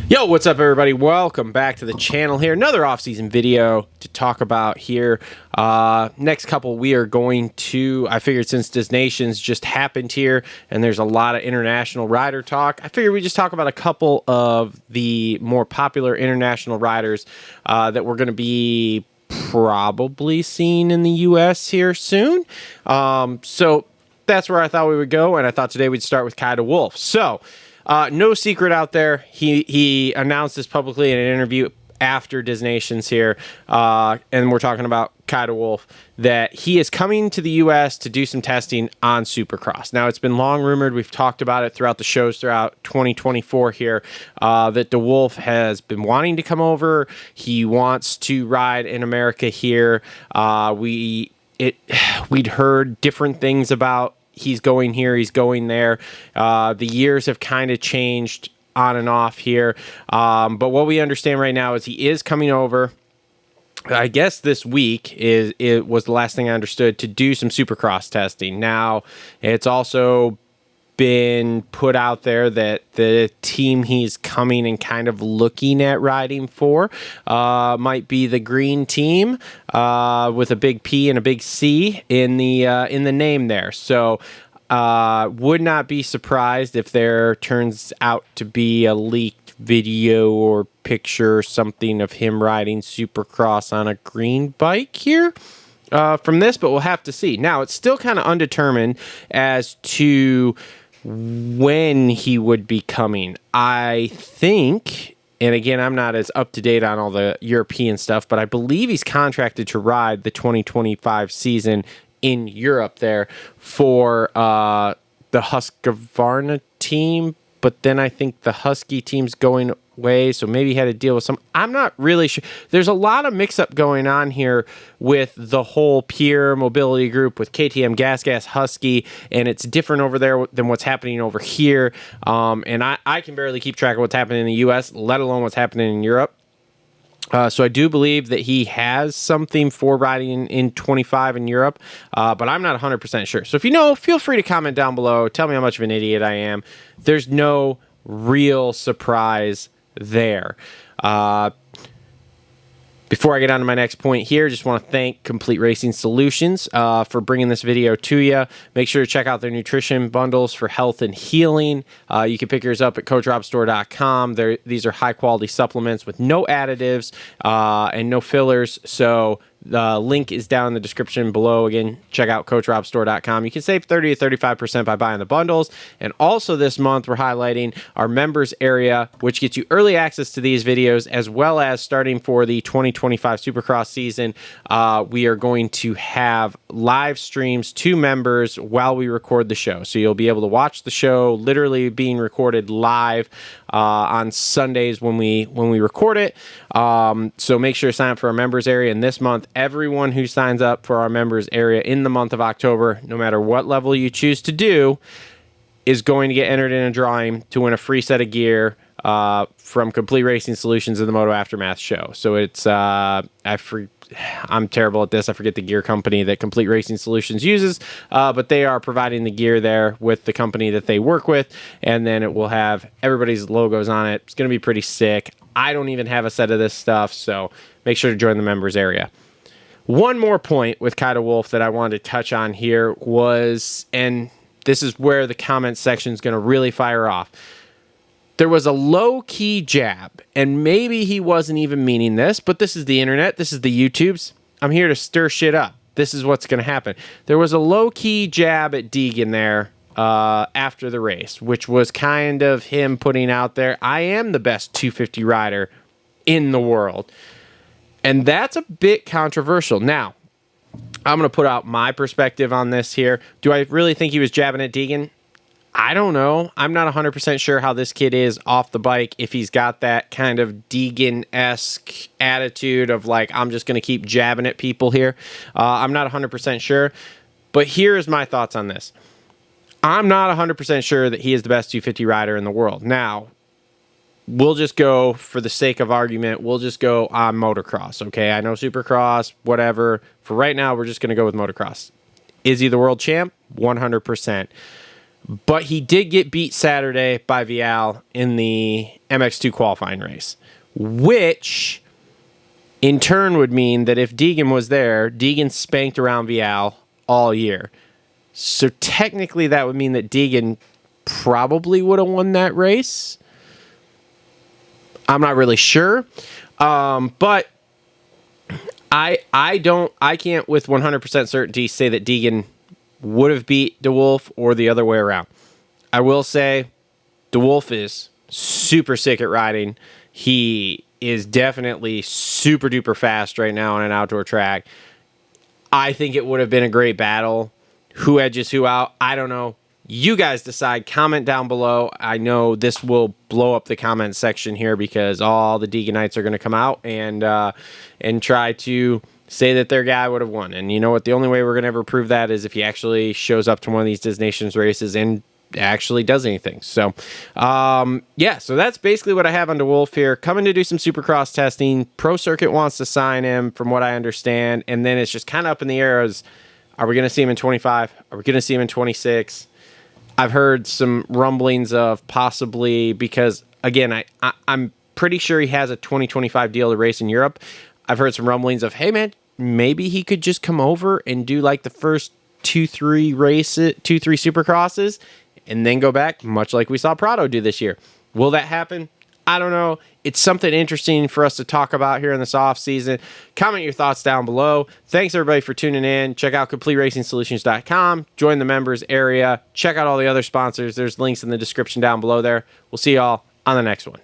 Yo, what's up, everybody? Welcome back to the channel here. Another off-season video to talk about here. Next couple, we are going to, I figured since Dis Nations just happened here and there's a lot of international rider talk, I figured we just talk about a couple of the more popular international riders that we're going to be probably seeing in the U.S. here soon. So that's where I thought we would go, and I thought today we'd start with Kay de Wolf. So, no secret out there. He announced this publicly in an interview after Dis Nations here, and we're talking about Kay de Wolf, that he is coming to the U.S. to do some testing on Supercross. Now, it's been long rumored. We've talked about it throughout the shows throughout 2024 here, that de Wolf has been wanting to come over. He wants to ride in America here. We'd heard different things about he's going here, he's going there. The years have kind of changed on and off here. But what we understand right now is he is coming over. I guess this week it was the last thing I understood, to do some Supercross testing. Now, it's also been put out there that the team he's coming and kind of looking at riding for might be the green team, with a big P and a big C in the name there. So would not be surprised if there turns out to be a leaked video or picture or something of him riding Supercross on a green bike here from this, but we'll have to see. Now, it's still kind of undetermined as to when he would be coming. I think, and again, I'm not as up to date on all the European stuff, but I believe he's contracted to ride the 2025 season in Europe there for the Husqvarna team. But then I think the Husky team's going away, so maybe he had to deal with some. I'm not really sure. There's a lot of mix-up going on here with the whole Pure Mobility group with KTM, Gas, Husky, and it's different over there than what's happening over here. And I can barely keep track of what's happening in the U.S., let alone what's happening in Europe. So I do believe that he has something for riding in 25 in Europe, but I'm not 100% sure. So if you know, feel free to comment down below. Tell me how much of an idiot I am. There's no real surprise there. Before I get on to my next point here, just want to thank Complete Racing Solutions for bringing this video to you. Make sure to check out their nutrition bundles for health and healing. You can pick yours up at coachrobstore.com. These are high-quality supplements with no additives and no fillers, so the link is down in the description below. Again, check out coachrobstore.com. You can save 30 to 35% by buying the bundles. And also this month, we're highlighting our members area, which gets you early access to these videos, as well as starting for the 2025 Supercross season. We are going to have live streams to members while we record the show. So you'll be able to watch the show literally being recorded live on Sundays when we record it. So make sure to sign up for our members area. And this month, everyone who signs up for our members area in the month of October, no matter what level you choose to do, is going to get entered in a drawing to win a free set of gear from Complete Racing Solutions in the Moto Aftermath show. So it's I'm terrible at this. I forget the gear company that Complete Racing Solutions uses, but they are providing the gear there with the company that they work with, and then it will have everybody's logos on it. It's going to be pretty sick. I don't even have a set of this stuff, so make sure to join the members area. One more point with Kay de Wolf that I wanted to touch on here was, and this is where the comment section is going to really fire off. There was a low-key jab, and maybe he wasn't even meaning this, but this is the internet. This is the YouTubes. I'm here to stir shit up. This is what's going to happen. There was a low-key jab at Deegan there after the race, which was kind of him putting out there, I am the best 250 rider in the world. And that's a bit controversial. Now, I'm going to put out my perspective on this here. Do I really think he was jabbing at Deegan? I don't know. I'm not 100% sure how this kid is off the bike, if he's got that kind of Deegan-esque attitude of like, I'm just going to keep jabbing at people here. I'm not 100% sure. But here's my thoughts on this. I'm not 100% sure that he is the best 250 rider in the world. Now, we'll just go, for the sake of argument, we'll just go on motocross, okay? I know Supercross, whatever. For right now, we're just going to go with motocross. Is he the world champ? 100%. But he did get beat Saturday by Vial in the MX2 qualifying race, which in turn would mean that if Deegan was there, Deegan spanked around Vial all year. So technically that would mean that Deegan probably would have won that race. I'm not really sure. But I can't with 100% certainty say that Deegan would have beat DeWolf or the other way around. I will say DeWolf is super sick at riding. He is definitely super duper fast right now on an outdoor track. I think it would have been a great battle. Who edges who out? I don't know. You guys decide. Comment down below. I know this will blow up the comment section here because all the Deeganites are going to come out and try to say that their guy would have won. And you know what? The only way we're going to ever prove that is if he actually shows up to one of these Disney Nations races and actually does anything. So, yeah, so that's basically what I have on DeWolf here. Coming to do some Supercross testing. Pro Circuit wants to sign him, from what I understand. And then it's just kind of up in the air as, are we going to see him in 25? Are we going to see him in 26? I've heard some rumblings of possibly, because, again, I'm pretty sure he has a 2025 deal to race in Europe. I've heard some rumblings of, hey, man, maybe he could just come over and do like the first 2-3 Supercrosses and then go back, much like we saw Prado do this year. Will that happen? I don't know. It's something interesting for us to talk about here in this off season. Comment your thoughts down below. Thanks everybody for tuning in. Check out CompleteRacingSolutions.com. Join the members area. Check out all the other sponsors. There's links in the description down below there. We'll see y'all on the next one.